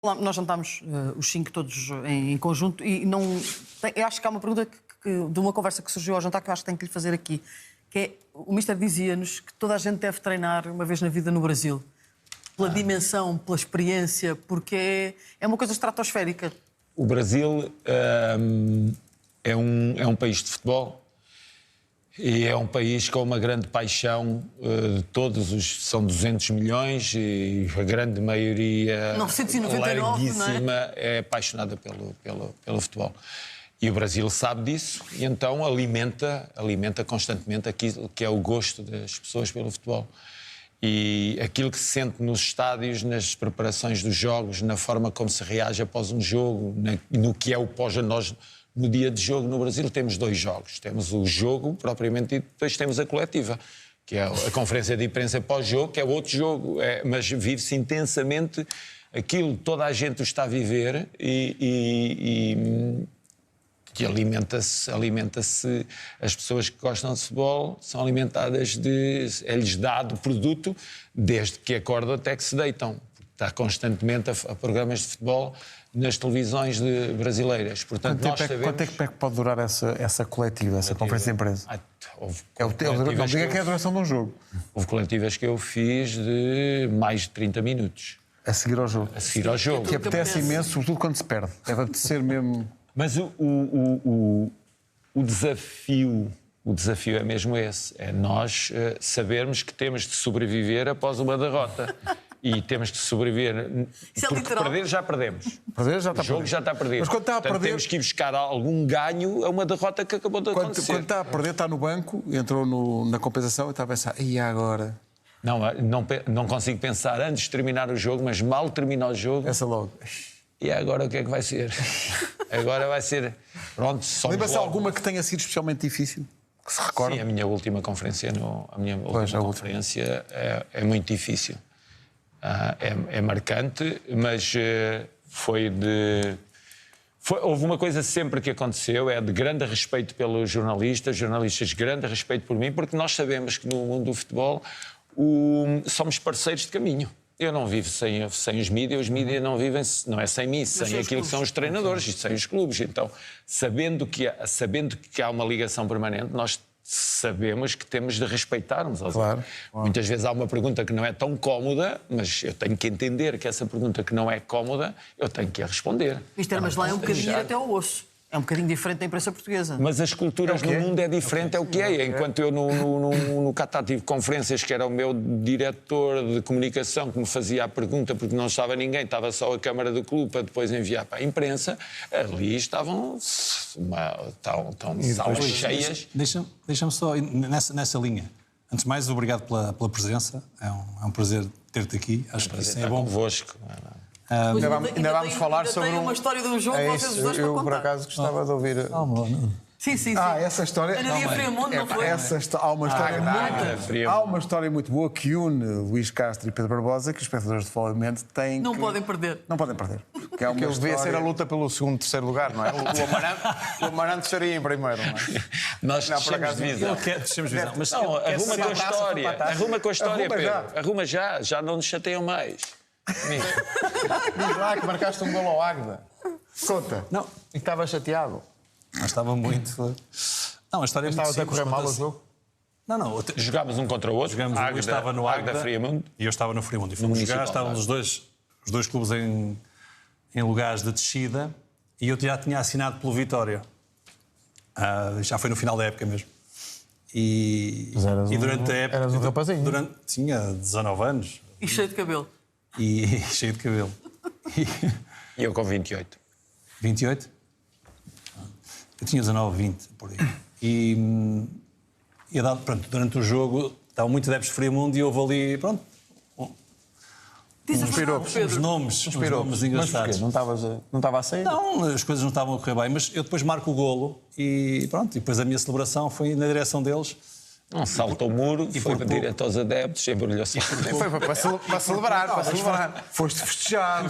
Nós jantámos os cinco todos em conjunto e não. Eu acho que há uma pergunta de uma conversa que surgiu ao jantar que eu acho que tenho que lhe fazer aqui. Que é, o Mister dizia-nos que toda a gente deve treinar uma vez na vida no Brasil. Pela dimensão, pela experiência, porque é uma coisa estratosférica. O Brasil é um país de futebol e é um país com uma grande paixão. São 200 milhões e a grande maioria 999, larguíssima não é? é apaixonada pelo futebol. E o Brasil sabe disso e então alimenta constantemente aquilo que é o gosto das pessoas pelo futebol. E aquilo que se sente nos estádios, nas preparações dos jogos, na forma como se reage após um jogo, no que é o pós. Nós, no dia de jogo no Brasil, temos 2 jogos. Temos o jogo, propriamente dito, depois temos a coletiva, que é a conferência de imprensa pós-jogo, que é outro jogo. Mas vive-se intensamente aquilo, toda a gente o está a viver e alimenta-se, as pessoas que gostam de futebol são alimentadas é-lhes dado produto desde que acordam até que se deitam. Está constantemente a programas de futebol nas televisões brasileiras. Portanto, quanto é que pode durar essa coletiva, essa conferência de imprensa? Não diga que é a duração de um jogo. Houve coletivas que eu fiz de mais de 30 minutos. A seguir ao jogo. A seguir ao jogo. Que apetece imenso, sobretudo quando se perde. Deve apetecer mesmo... Mas o desafio é mesmo esse. É nós sabermos que temos de sobreviver após uma derrota. E temos de sobreviver. Porque perder já perdemos. Perder já está o jogo já está perdido. Mas quando está a perder... temos que ir buscar algum ganho a uma derrota que acabou de acontecer. Quando está a perder, está no banco, entrou na compensação e está a pensar, e agora? Não consigo pensar antes de terminar o jogo, mas mal termina o jogo. Essa logo. E agora o que é que vai ser? Agora vai ser... Pronto, lembra-se alguma que tenha sido especialmente difícil? Que se recorde? Sim, a minha última conferência, conferência é muito difícil. É marcante, mas houve uma coisa sempre que aconteceu, é de grande respeito pelos jornalistas de grande respeito por mim, porque nós sabemos que no mundo do futebol somos parceiros de caminho. Eu não vivo sem os mídias não vivem, não é sem mim, sem aquilo que são os treinadores e sem os clubes. Então, sabendo que há uma ligação permanente, nós sabemos que temos de respeitar-nos. Claro. Muitas vezes há uma pergunta que não é tão cómoda, mas eu tenho que entender que essa pergunta que não é cómoda, eu tenho que a responder. Mas lá é um bocadinho até ao osso. É um bocadinho diferente da imprensa portuguesa. Mas as culturas no mundo é diferente, é o que é. Enquanto eu no Qatar tive conferências, que era o meu diretor de comunicação que me fazia a pergunta, porque não estava ninguém, estava só a Câmara do Clube para depois enviar para a imprensa, ali estavam salas cheias. Deixa-me só, nessa linha. Antes de mais, obrigado pela presença. É um prazer ter-te aqui. Acho que isso é bom. Convosco. Ainda vamos falar sobre uma história de um jogo que vocês os dois para eu, contar. por acaso, gostava de ouvir... Sim. essa história... Ana Dia Friamonte, não foi? Há uma história muito boa que une Luís Castro e Pedro Barbosa, que os espectadores de Futebol têm Não podem perder. Não podem perder. Que é devia ser a luta pelo segundo, terceiro lugar, não é? O Amarante estaria em primeiro, não é? Nós deixamos visão. Mas não, arruma com a história, Pedro. Arruma já não nos chateiam mais. Diz lá que marcaste um golo ao Águeda. Conta. Não. E estava chateado. Mas estava muito... Não, a história é muito simples. Estava a correr mal o jogo? Não. Jogámos um contra o outro. Eu estava no Águeda Friamundo. E eu estava no Friamundo. E fomos jogar, estávamos os dois clubes em lugares de descida e eu já tinha assinado pelo Vitória. Já foi no final da época mesmo. E durante a época... Eras um rapazinho. Tinha 19 anos. E cheio de cabelo. E cheio de cabelo. E eu com 28. 28? Eu tinha 19, 20, por aí. E durante o jogo, estavam muito adeptos de Friamundo e houve ali, pronto... Uns nomes engraçados. Mas porquê? Não estava a sair? Não, as coisas não estavam a correr bem, mas eu depois marco o golo e pronto. E depois a minha celebração foi na direção deles. Não saltou o muro, foi direto aos adeptos, embrulhou-se. Foi para celebrar. Foste festejar,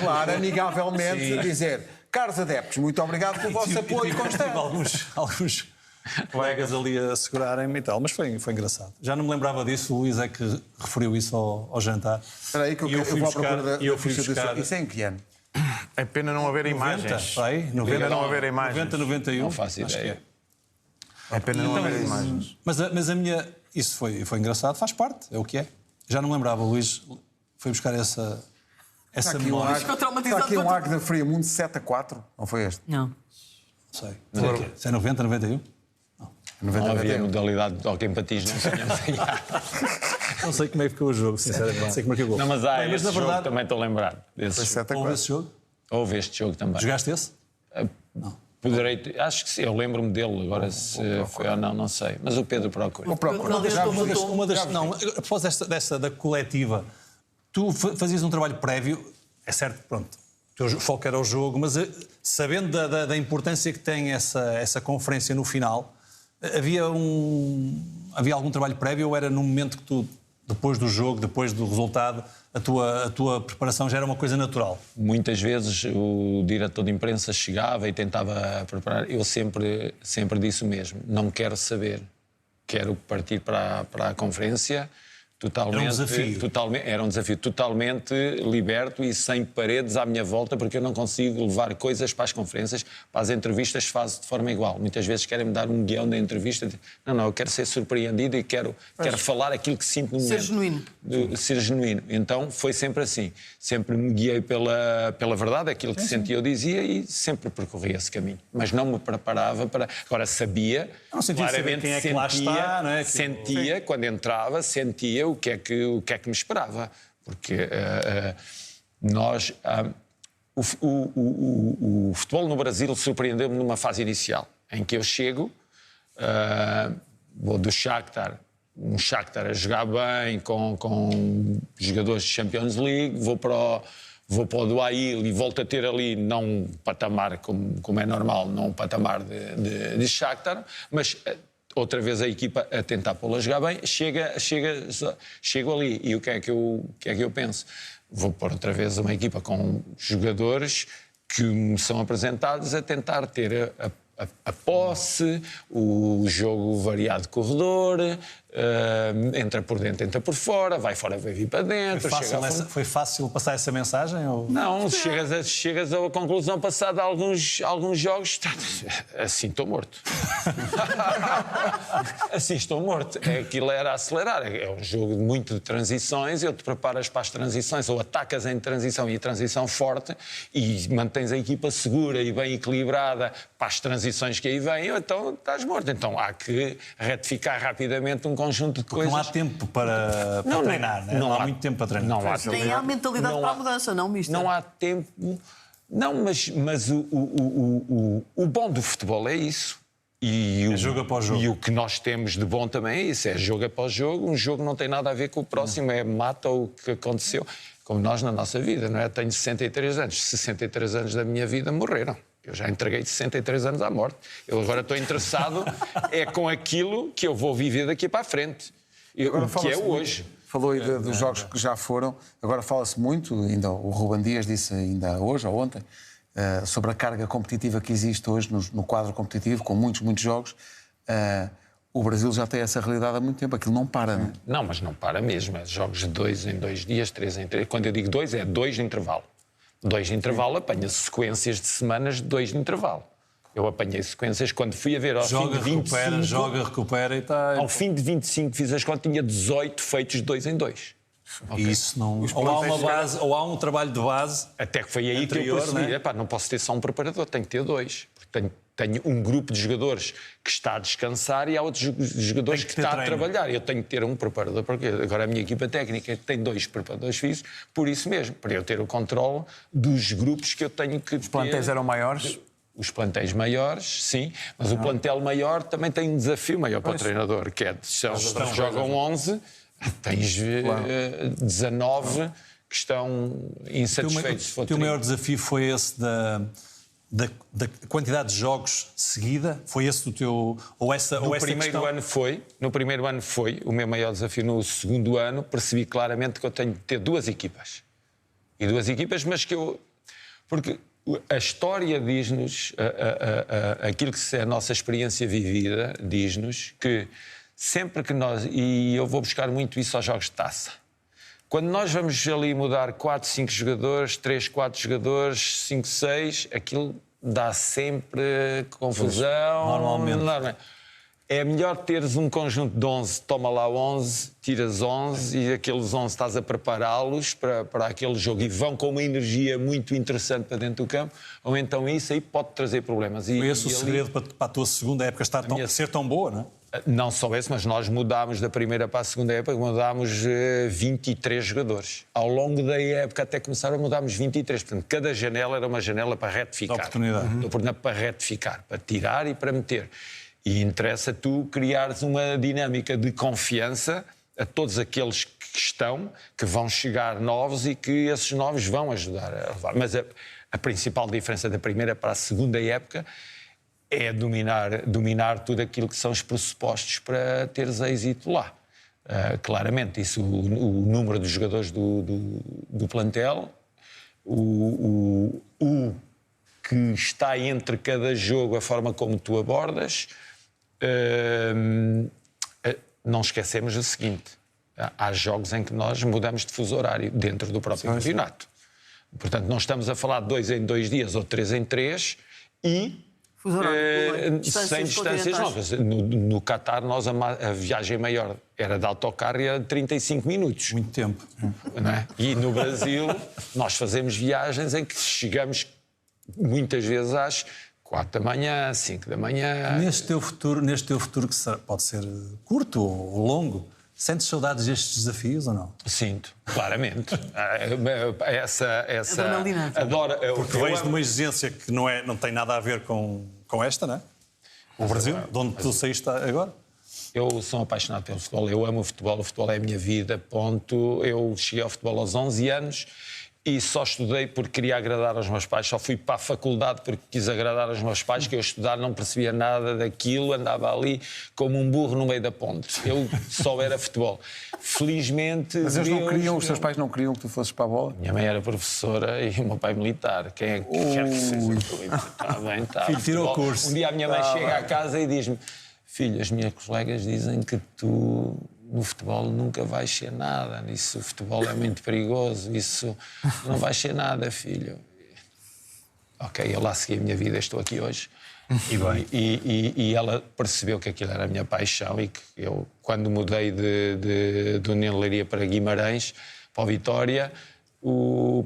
claro, amigavelmente, dizer: caros adeptos, muito obrigado pelo vosso apoio constante. Alguns colegas ali a segurarem-me e tal, mas foi engraçado. Já não me lembrava disso, o Luís é que referiu isso ao jantar. Espera aí que eu fui vou à buscar, procura da eu fui ficha buscar... Isso é em que ano? É pena não haver 90, imagens. para aí, 90, não haver imagens. 90, 91. Não faço acho que ideia. É pena não Então, haver imagens. Mas a minha... Isso foi engraçado, faz parte, é o que é. Já não me lembrava, o Luís foi buscar essa memória. Ficou traumatizado Está aqui um com Águeda Friamundo 7-4, não foi este? Não. Não sei. Se é 90, 91? Não havia modalidade de hockey em patins, não tínhamos. Não sei como é que ficou o jogo, sinceramente. Não sei como é que ficou. Não, mas há Bem, esse na jogo verdade, também estou a lembrar. Foi 7-4. houve esse jogo? Houve este jogo também. Jogaste esse? Poderei, acho que sim, eu lembro-me dele, agora se foi ou não, não sei. Mas o Pedro procura. Vou procurar. Não, Já não, vos- Não, após dessa da coletiva, tu fazias um trabalho prévio, é certo, pronto, o teu foco era o jogo, mas sabendo da importância que tem essa conferência no final, havia algum trabalho prévio ou era no momento que tu, depois do jogo, depois do resultado, a tua preparação já era uma coisa natural? Muitas vezes o diretor de imprensa chegava e tentava preparar. Eu sempre disse o mesmo. Não quero saber. Quero partir para a conferência totalmente... Era um desafio. Era um desafio totalmente liberto e sem paredes à minha volta, porque eu não consigo levar coisas para as conferências, para as entrevistas faço de forma igual. Muitas vezes querem-me dar um guião da entrevista. Não, eu quero ser surpreendido e quero falar aquilo que sinto no momento. Ser genuíno. Ser genuíno. Então foi sempre assim. Sempre me guiei pela verdade, aquilo que sentia eu dizia e sempre percorri esse caminho. Mas não me preparava para... Agora sabia, Não sentia saber claramente quem é que lá está, não é? sentia quando entrava, sentia o que é que me esperava. Porque nós... o futebol no Brasil surpreendeu-me numa fase inicial, em que eu chego, vou do Shakhtar, um Shakhtar a jogar bem, com jogadores de Champions League, vou para o Duail e volto a ter ali, não um patamar como é normal, não um patamar de Shakhtar, mas outra vez a equipa a tentar pô-la a jogar bem, chego ali e o que é que eu penso? Vou pôr outra vez uma equipa com jogadores que me são apresentados a tentar ter a posse, o jogo variado de corredor, entra por dentro, entra por fora, vai fora, vai vir para dentro. Foi fácil passar essa mensagem? Ou... Não, chegas a conclusão passada alguns jogos, assim estou morto. Assim estou morto. Aquilo era acelerar. É um jogo muito de transições, eu te preparas para as transições, ou atacas em transição e transição forte, e mantens a equipa segura e bem equilibrada para as transições que aí vêm, então estás morto. Então há que retificar rapidamente um conjunto de coisas. Não há tempo para treinar, né? Não há muito tempo para treinar. Não há Nem há mentalidade para a mudança, não, mister? Não há tempo. Não, mas o bom do futebol é isso. É jogo após jogo. E o que nós temos de bom também é isso, é jogo após jogo. Um jogo não tem nada a ver com o próximo, é mata o que aconteceu. Como nós na nossa vida, não é? Tenho 63 anos. 63 anos da minha vida morreram. Eu já entreguei 63 anos à morte. Eu agora estou interessado com aquilo que eu vou viver daqui para a frente. O que é hoje. Falou aí dos jogos que já foram. Agora fala-se muito, ainda o Ruben Dias disse ainda hoje ou ontem, sobre a carga competitiva que existe hoje no quadro competitivo, com muitos jogos. O Brasil já tem essa realidade há muito tempo. Aquilo não para, não é? Não, mas não para mesmo. É jogos de 2 em 2 dias, 3 em 3. Quando eu digo 2, é 2 de intervalo. 2 de intervalo, apanha sequências de semanas de 2 de intervalo. Eu apanhei sequências quando fui a ver ao fim de 25... recupera e está... Ao fim de 25 fiz as contas, tinha 18 feitos de 2 em 2. Okay. Isso não... Ou há uma base, ou há um trabalho de base. Até que foi aí anterior, que eu percebi, né? Não posso ter só um preparador, tenho que ter 2. Porque tenho um grupo de jogadores que está a descansar e há outros jogadores que está a trabalhar. Eu tenho que ter um preparador, porque agora a minha equipa técnica tem 2 preparadores fixos, por isso mesmo, para eu ter o controle dos grupos que eu tenho que ter. Os plantéis eram maiores? Os plantéis maiores, sim, mas o plantel maior também tem um desafio maior para o treinador, que é, jogam 11, tens 19 que estão insatisfeitos. O teu maior desafio foi esse da quantidade de jogos seguida? Foi esse o teu... No primeiro ano foi o meu maior desafio. No segundo ano percebi claramente que eu tenho de ter 2 equipas. E 2 equipas, mas que eu... Porque A história diz-nos, aquilo que é a nossa experiência vivida, diz-nos que sempre que nós, e eu vou buscar muito isso aos jogos de taça, quando nós vamos ali mudar 4, 5 jogadores, 3, 4 jogadores, 5, 6, aquilo dá sempre confusão. Normalmente. É melhor teres um conjunto de 11, toma lá 11, tiras 11 e aqueles 11 estás a prepará-los para aquele jogo e vão com uma energia muito interessante para dentro do campo, ou então isso aí pode trazer problemas. Foi esse o segredo para a tua segunda época ser tão boa, não é? Não só esse, mas nós mudámos da primeira para a segunda época, mudámos 23 jogadores. Ao longo da época, até começaram, mudámos 23. Portanto, cada janela era uma janela para retificar. Oportunidade. Para retificar, para tirar e para meter. E interessa tu criares uma dinâmica de confiança a todos aqueles que estão, que vão chegar novos e que esses novos vão ajudar a levar. Mas a principal diferença da primeira para a segunda época é dominar tudo aquilo que são os pressupostos para teres êxito lá. Claramente, isso, o número de jogadores do plantel, o que está entre cada jogo, a forma como tu abordas. Não esquecemos o seguinte: há jogos em que nós mudamos de fuso horário dentro do próprio campeonato. Portanto, não estamos a falar de 2 em 2 dias ou 3 em 3 e sem distâncias longas. No Qatar, a viagem maior era de autocarro e era de 35 minutos. Muito tempo. Não é? E no Brasil, nós fazemos viagens em que chegamos muitas vezes às 4 da manhã, 5 da manhã. Neste teu futuro que pode ser curto ou longo, sentes saudades destes desafios ou não? Sinto, claramente. essa Adrenalina. Adoro. Porque vens de uma exigência que não tem nada a ver com esta, não é? O Brasil, de onde tu saíste agora? Eu sou apaixonado pelo futebol, eu amo o futebol é a minha vida, ponto. Eu cheguei ao futebol aos 11 anos e só estudei porque queria agradar aos meus pais. Só fui para a faculdade porque quis agradar aos meus pais, que eu estudar não percebia nada daquilo, andava ali como um burro no meio da ponte. Eu só era futebol. Felizmente... Mas eles não queriam, os teus pais não queriam que tu fosses para a bola? Minha mãe era professora e o meu pai militar. Quem é que quer que seja? Está bem, está. Filho, tirou o curso. Um dia a minha mãe chega à casa e diz-me: filho, as minhas colegas dizem que tu no futebol nunca vais ser nada. Isso, o futebol é muito perigoso. Isso não vais ser nada, filho. Ok, eu lá segui a minha vida, estou aqui hoje. E ela percebeu que aquilo era a minha paixão e que eu, quando mudei de União de Leiria para Guimarães, para o Vitória,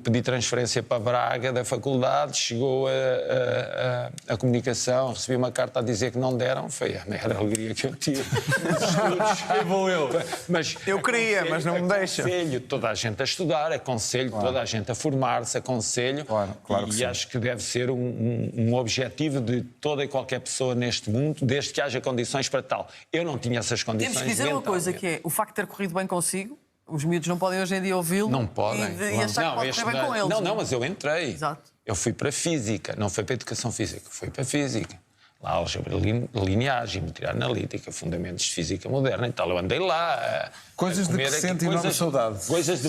pedi transferência para Braga da faculdade, chegou a comunicação, recebi uma carta a dizer que não deram, foi a maior alegria que eu tive nos estudos. Vou eu. Mas eu queria, mas não me deixa. Aconselho toda a gente a estudar, aconselho toda a gente a formar-se, aconselho. Claro que sim. Acho que deve ser um objetivo de toda e qualquer pessoa neste mundo, desde que haja condições para tal. Eu não tinha essas condições. Temos que dizer uma coisa, que é o facto de ter corrido bem consigo. Os miúdos não podem hoje em dia ouvi-lo. Não podem. E achar que pode correr bem com eles. Não, mas eu entrei. Exato. Eu fui para a Física, não foi para a Educação Física, fui para a Física. Lá, álgebra linear, geometria analítica, fundamentos de física moderna e tal. Eu andei lá. Coisas de que sente enorme saudade. Coisas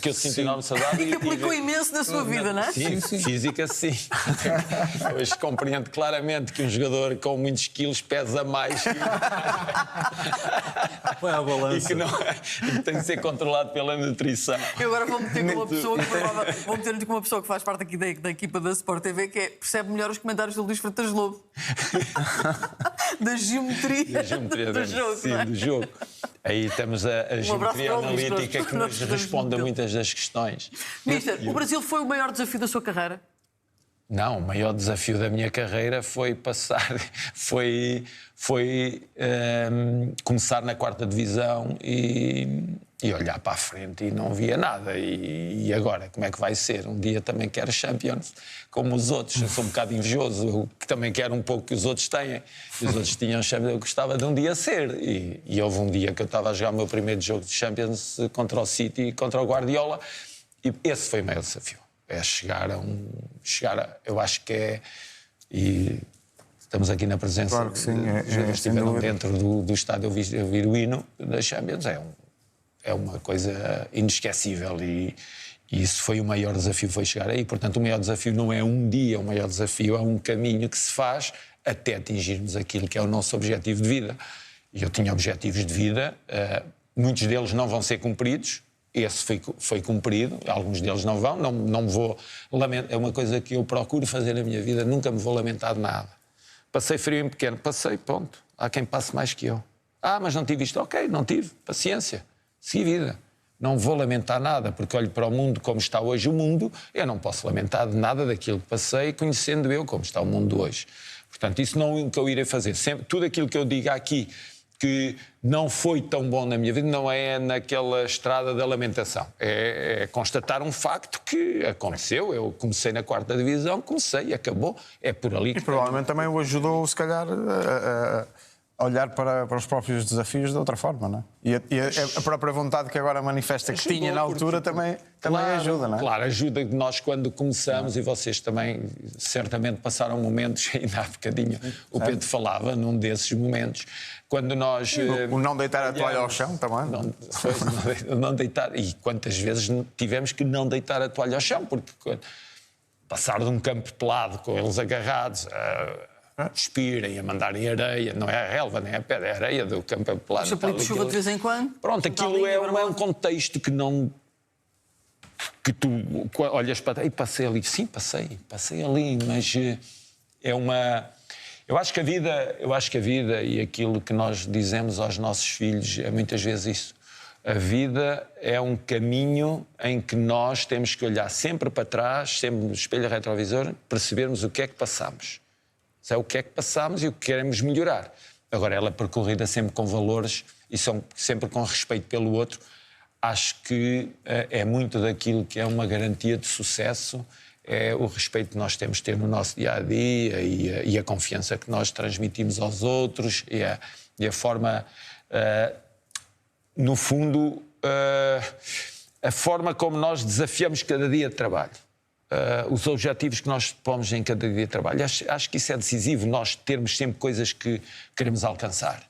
que eu sinto enorme saudade. E que aplicou imenso na sua vida, não é? Sim, física sim. Hoje compreendo claramente que um jogador com muitos quilos pesa mais. Foi a balança. E que tem de ser controlado pela nutrição. Eu agora vou meter com uma pessoa que faz parte aqui da equipa da Sport TV, que percebe melhor os comentários do Luís Freitas Lobo. Da geometria do jogo. Sim, do jogo. Aí temos a geometria analítica que nos responde a muitas das questões. Mister, o Brasil foi o maior desafio da sua carreira? Não, o maior desafio da minha carreira foi começar na 4ª divisão e olhar para a frente e não via nada. E agora, como é que vai ser? Um dia também quero Champions, como os outros. Eu sou um bocado invejoso, eu também quero um pouco que os outros tenham. E os outros tinham Champions, eu gostava de um dia ser. E houve um dia que eu estava a jogar o meu primeiro jogo de Champions contra o City, contra o Guardiola, e esse foi o maior desafio. É eu acho que é... E estamos aqui na presença... Claro que sim. Os jogadores estiveram dentro do estádio a ouvir o hino da Champions. É uma coisa inesquecível E isso foi o maior desafio, foi chegar aí. Portanto, o maior desafio não é um dia, o maior desafio é um caminho que se faz até atingirmos aquilo que é o nosso objetivo de vida. E eu tinha objetivos de vida, muitos deles não vão ser cumpridos, esse foi cumprido, alguns deles não vão, não me vou lamentar. É uma coisa que eu procuro fazer na minha vida, nunca me vou lamentar de nada. Passei frio em pequeno, passei, ponto. Há quem passe mais que eu. Mas não tive isto. Ok, não tive, paciência, segui vida. Não vou lamentar nada, porque olho para o mundo como está hoje o mundo, eu não posso lamentar de nada daquilo que passei, conhecendo eu como está o mundo hoje. Portanto, isso não é o que eu irei fazer. Sempre, tudo aquilo que eu diga aqui que não foi tão bom na minha vida não é naquela estrada da lamentação. É constatar um facto que aconteceu. Eu comecei na 4ª divisão, comecei e acabou. É por ali que... E provavelmente também o ajudou, se calhar, a olhar para os próprios desafios de outra forma, não é? E a própria vontade que agora manifesta que tinha na altura também ajuda, não é? Claro, ajuda nós quando começamos, e vocês também certamente passaram momentos, ainda há bocadinho o Pedro falava num desses momentos, quando nós... O não deitar a toalha ao chão também. Não deitar, e quantas vezes tivemos que não deitar a toalha ao chão, porque passar de um campo pelado com eles agarrados... Expirem, a mandarem areia, não é a relva, nem a pedra, é a areia do campo plano. Chapéu de chuva de vez em quando. Pronto, aquilo é um contexto que não... que tu olhas para... E passei ali, sim, passei ali, mas é uma... Eu acho que a vida e aquilo que nós dizemos aos nossos filhos é muitas vezes isso. A vida é um caminho em que nós temos que olhar sempre para trás, sempre no espelho retrovisor, percebermos o que é que passamos. É o que é que passamos e o que queremos melhorar. Agora, ela é percorrida sempre com valores e sempre com respeito pelo outro. Acho que é muito daquilo que é uma garantia de sucesso, é o respeito que nós temos de ter no nosso dia-a-dia e a confiança que nós transmitimos aos outros e a forma, no fundo, a forma como nós desafiamos cada dia de trabalho. Os objetivos que nós pomos em cada dia de trabalho. Acho que isso é decisivo, nós termos sempre coisas que queremos alcançar.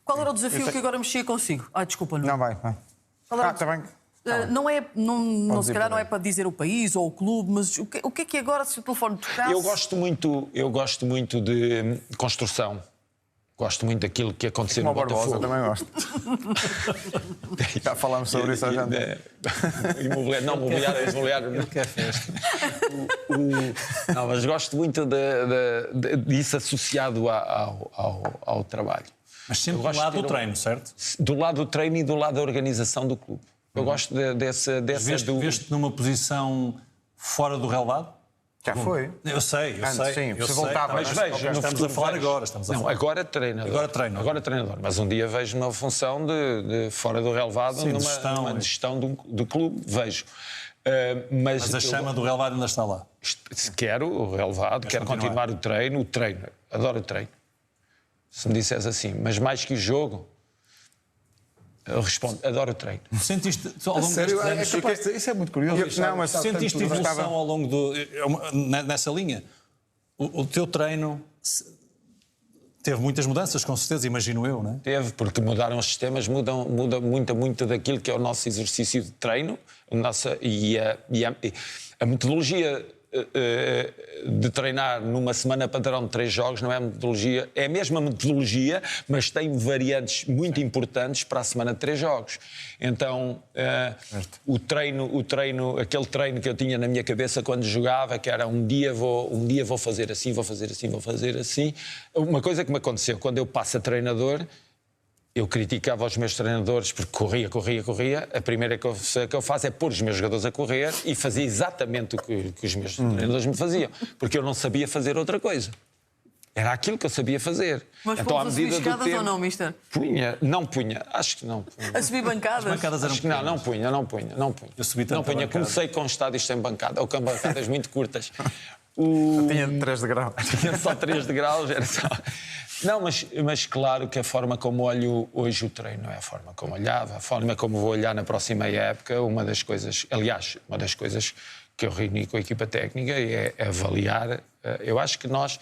Qual era o desafio que agora mexia consigo? Desculpa, não. Vai. Está bem. Não é, se calhar não é para dizer o país ou o clube, mas o que é que agora, se o telefone tocasse... Eu gosto muito de construção. Gosto muito daquilo que aconteceu no Botafogo. Eu também gosto. Já falámos sobre isso já. Imobiliário. Ele quer festa. Não, mas gosto muito disso associado ao trabalho. Mas sempre do lado do treino, certo? Do lado do treino e do lado da organização do clube. Eu gosto dessa... Veste numa posição fora do relevado? Já foi. Eu sei. Sim, você voltava. Mas vejo, estamos a falar agora. Agora treinador. Agora treinador. Mas um dia vejo uma função de fora do relevado, numa gestão do clube. Vejo. Mas a chama do relevado ainda está lá. Quero o relevado, quero continuar o treino. Adoro o treino. Se me disseres assim, mas mais que o jogo... Eu respondo, adoro o treino. Sentiste ao longo destes anos... Isso é muito curioso. Sentiste evolução ao longo nessa linha? O teu treino teve muitas mudanças, com certeza, imagino eu, não é? Teve, porque mudaram os sistemas, muda muito daquilo que é o nosso exercício de treino, a metodologia de treinar numa semana padrão de 3 jogos não é a metodologia, é a mesma metodologia, mas tem variantes muito importantes para a semana de 3 jogos. Então, aquele treino que eu tinha na minha cabeça quando jogava, que era um dia vou fazer assim, vou fazer assim. Uma coisa que me aconteceu quando eu passo a treinador, eu criticava os meus treinadores porque corria. A primeira coisa que eu faço é pôr os meus jogadores a correr e fazia exatamente o que os meus treinadores me faziam, porque eu não sabia fazer outra coisa. Era aquilo que eu sabia fazer. Mas então, à medida do tempo, ou não, mister? Não punha. Acho que não. A subir bancadas? As bancadas eram não punha. Eu subi tanto. Não punha. Comecei com estádios sem bancada, ou com bancadas muito curtas. Tinha 3 degraus. Tinha só 3 degraus, era só... Não, mas claro que a forma como olho hoje o treino não é a forma como olhava, a forma como vou olhar na próxima época, uma das coisas que eu reuni com a equipa técnica é avaliar. Eu acho que nós,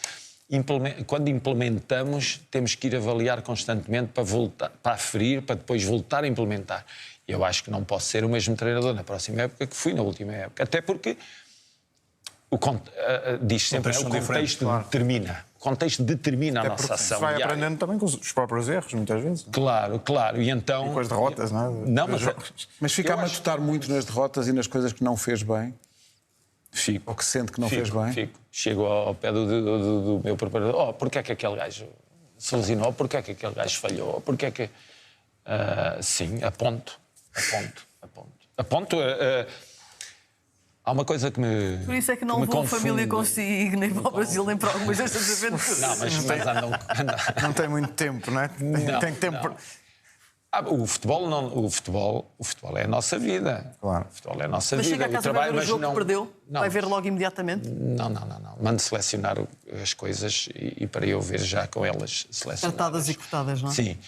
quando implementamos, temos que ir avaliar constantemente para aferir, para depois voltar a implementar. Eu acho que não posso ser o mesmo treinador na próxima época que fui na última época. Até porque diz sempre que o contexto determina. O contexto determina a nossa ação. Se vai aprendendo também com os próprios erros, muitas vezes. Claro, claro. E então... E com as derrotas, não é? Não, Mas fica a matutar muito nas derrotas e nas coisas que não fez bem? Fico. Ou que sente que não fez bem? Fico. Chego ao pé do meu preparador. Porquê é que aquele gajo se lesionou? Porquê é que aquele gajo falhou? Porquê é que... sim, aponto. Há uma coisa que me Por isso é que não vou confunde. família consigo, nem para o Brasil, nem para algumas destas aventuras. Não, mas andam... Não tem muito tempo, não é? Tem tempo. O futebol é a nossa vida. Claro. O futebol é a nossa Mas vida. chega a casa, vai ver o jogo que perdeu? Vai ver logo imediatamente? Não. Mando selecionar as coisas e para eu ver já com elas selecionadas. Tratadas e cortadas, não é? Sim.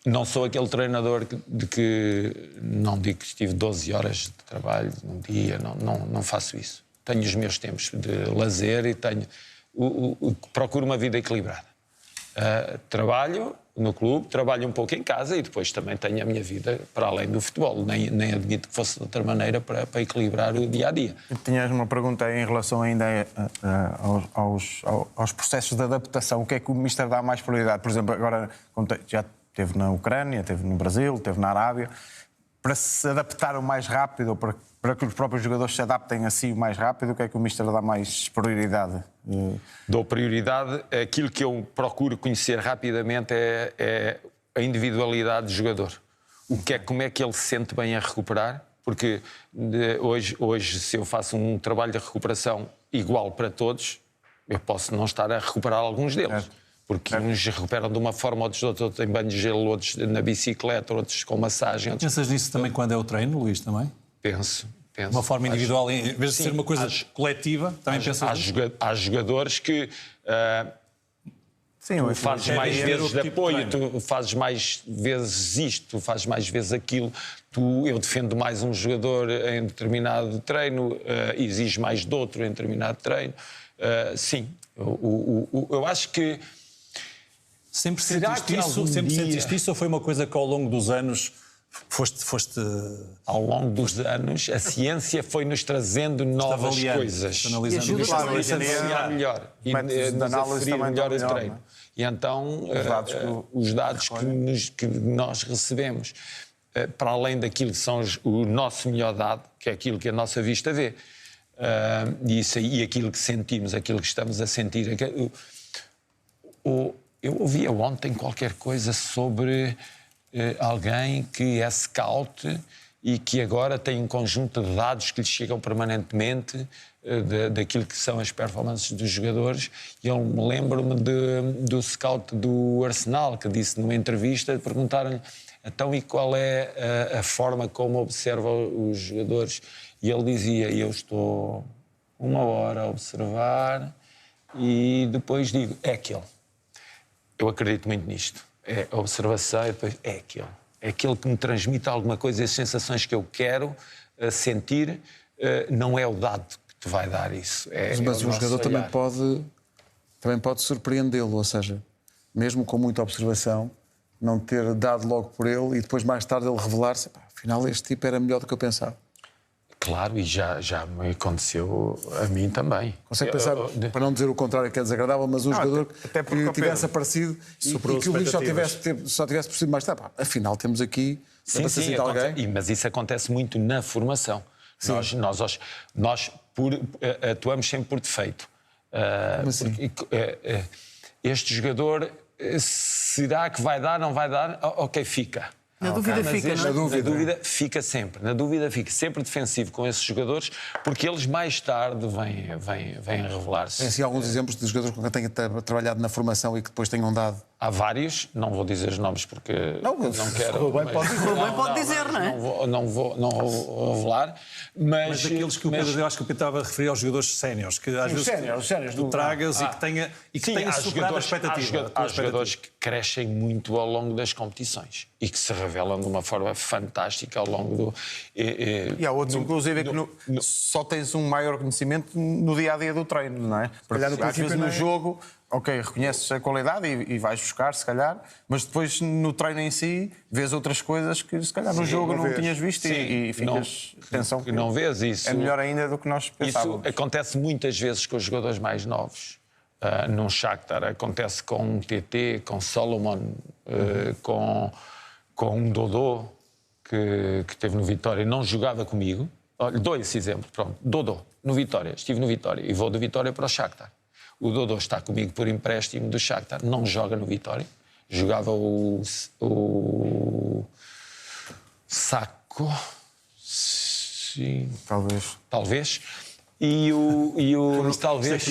Não sou aquele treinador de que não digo que estive 12 horas de trabalho num dia, não faço isso. Tenho os meus tempos de lazer e procuro uma vida equilibrada. Trabalho no clube, trabalho um pouco em casa e depois também tenho a minha vida para além do futebol. Nem admito que fosse de outra maneira para equilibrar o dia-a-dia. Tinhas uma pergunta em relação ainda aos processos de adaptação. O que é que o Mister dá mais prioridade? Por exemplo, agora já esteve na Ucrânia, esteve no Brasil, esteve na Arábia. Para se adaptar o mais rápido, ou para que os próprios jogadores se adaptem a si o mais rápido, o que é que o Mister dá mais prioridade? Dou prioridade. Aquilo que eu procuro conhecer rapidamente é a individualidade do jogador. Como é que ele se sente bem a recuperar? Porque hoje, se eu faço um trabalho de recuperação igual para todos, eu posso não estar a recuperar alguns deles. Porque uns recuperam de uma forma, outros em banho de gelo, outros na bicicleta, outros com massagem. Pensas nisso também quando é o treino, Luís, também? Penso. De uma forma individual, em vez de ser uma coisa coletiva, também pensas nisso? Há jogadores que... Sim, tu fazes mais vezes de apoio, tu fazes mais vezes isto, tu fazes mais vezes aquilo. Eu defendo mais um jogador em determinado treino, exijo mais de outro em determinado treino. Sim, eu acho que... Sempre sentiste isso ou foi uma coisa que ao longo dos anos foste... Ao longo dos anos a ciência foi-nos trazendo novas coisas. Analisando. Claro, a melhor. E nos aferir melhor o treino. E então os dados que nós recebemos, para além daquilo que são o nosso melhor dado, que é aquilo que a nossa vista vê, e aquilo que sentimos, aquilo que estamos a sentir... Eu ouvia ontem qualquer coisa sobre alguém que é scout e que agora tem um conjunto de dados que lhe chegam permanentemente daquilo que são as performances dos jogadores. E eu me lembro-me do scout do Arsenal, que disse numa entrevista, perguntaram-lhe então e qual é a forma como observa os jogadores? E ele dizia, eu estou 1 hora a observar e depois digo, é aquele. Eu acredito muito nisto. É a observação e depois é aquele. É aquele que me transmite alguma coisa, as sensações que eu quero sentir, não é o dado que te vai dar isso. Mas o jogador também pode surpreendê-lo, ou seja, mesmo com muita observação, não ter dado logo por ele e depois mais tarde ele revelar-se, afinal este tipo era melhor do que eu pensava. Claro, e já me aconteceu a mim também. Consegue pensar, para não dizer o contrário, que é desagradável, mas um jogador que tivesse aparecido e que o Luís só tivesse percebido mais tarde, afinal temos aqui alguém. Mas isso acontece muito na formação. Nós atuamos sempre por defeito. Este jogador, será que vai dar, não vai dar? Ok, fica. Na dúvida fica, não é? Na dúvida fica sempre. Na dúvida fica sempre defensivo com esses jogadores, porque eles mais tarde vêm a revelar-se. Tem assim alguns exemplos de jogadores com quem tenha trabalhado na formação e que depois tenham dado? Há vários, não vou dizer os nomes porque não quero. Pode dizer, não é? Não vou revelar, mas daqueles que o Pedro, eu acho que o Pedro estava a referir aos jogadores séniores, que às vezes tu tragas e que tenha superado a expectativa. Há jogadores que crescem muito ao longo das competições e que se revelam de uma forma fantástica ao longo do... E há outros, inclusive, que só tens um maior conhecimento no dia-a-dia do treino, não é? Porque às vezes no jogo... ok, reconheces a qualidade e vais buscar, se calhar, mas depois no treino em si vês outras coisas que se calhar no jogo não tinhas visto e ficas atenção que não vês isso. É melhor ainda do que nós pensávamos. Isso acontece muitas vezes com os jogadores mais novos. Num Shakhtar acontece com um TT, com Solomon, com um Dodô que teve no Vitória e não jogava comigo. Olha, dou esse exemplo, pronto. Dodô, no Vitória, estive no Vitória e vou do Vitória para o Shakhtar. O Dodô está comigo por empréstimo do Shakhtar, não joga no Vitória. Jogava o Saco, sim, talvez. E talvez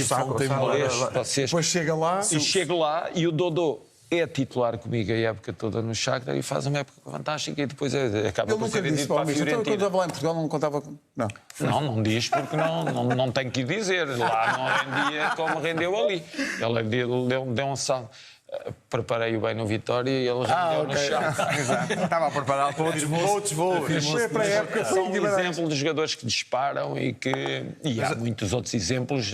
vocês. Depois chega lá. E chego lá e o Dodô é titular comigo a época toda no Shakhtar e faz uma época fantástica e depois acaba Ele por ser nunca disse vendido para a para mim. Então, quando Fiorentina. estava lá em Portugal, não contava com. Não. Não diz porque não tem que dizer. Lá não rendia como rendeu ali. Ele deu um salto. Preparei-o bem no Vitória e ele rendeu no Shakhtar. Exato. Estava a preparar para outros voos. Foi para a época. São um exemplo de jogadores que disparam e há muitos outros exemplos,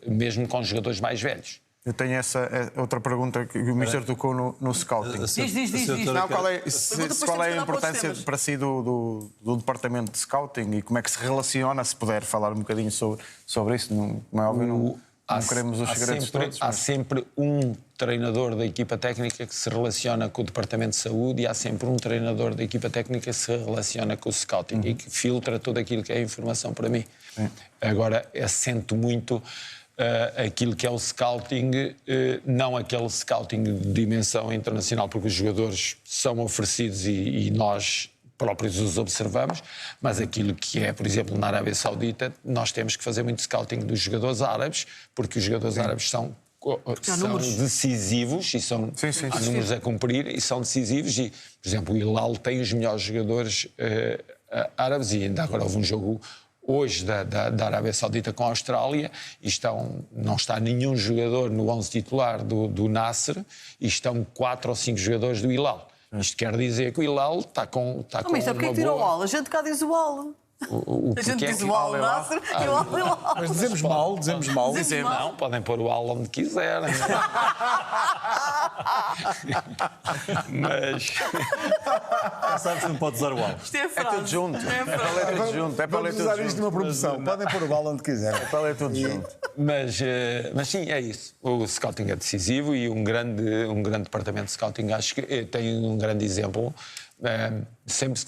mesmo com jogadores mais velhos. Eu tenho essa outra pergunta que o Mister tocou no scouting. Diz. Não, qual é a Pergunta importância depois para si do departamento de scouting e como é que se relaciona, se puder falar um bocadinho sobre isso? Não é óbvio, não queremos os segredos todos. Há sempre um treinador da equipa técnica que se relaciona com o departamento de saúde e há sempre um treinador da equipa técnica que se relaciona com o scouting e que filtra tudo aquilo que é informação para mim. Sim. Agora, assento muito aquilo que é o scouting, não aquele scouting de dimensão internacional, porque os jogadores são oferecidos e nós próprios os observamos, mas aquilo que é, por exemplo, na Arábia Saudita, nós temos que fazer muito scouting dos jogadores árabes, porque os jogadores árabes são decisivos e há números a cumprir e são decisivos e, por exemplo, o Hilal tem os melhores jogadores árabes e ainda agora houve um jogo hoje da Arábia Saudita com a Austrália e não está nenhum jogador no 11 titular do Nasser e estão 4 ou 5 jogadores do Hilal. Isto quer dizer que o Hilal está com Mas porquê que tirou o Al? A gente cá diz o Al. A gente diz o Al Nasser e o Al Hilal. Mas dizemos mal. Não, podem pôr o Al onde quiserem. Mas... Sabes que não pode usar o Al. Isto é frase. É tudo junto. É para ler Vamos tudo usar isto junto. numa produção. Podem pôr o bala onde quiserem. É para ler tudo junto. Mas sim, é isso. O scouting é decisivo e um grande departamento de scouting acho que tem um grande exemplo. Sempre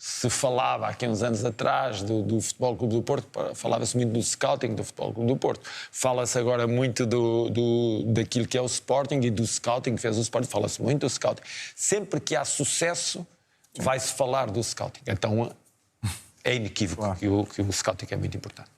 se falava, aqui uns anos atrás, do Futebol Clube do Porto, falava-se muito do scouting do Futebol Clube do Porto. Fala-se agora muito daquilo que é o Sporting e do scouting que fez o Sporting. Fala-se muito do scouting. Sempre que há sucesso, vai-se falar do scouting. Então, é inequívoco que o scouting é muito importante.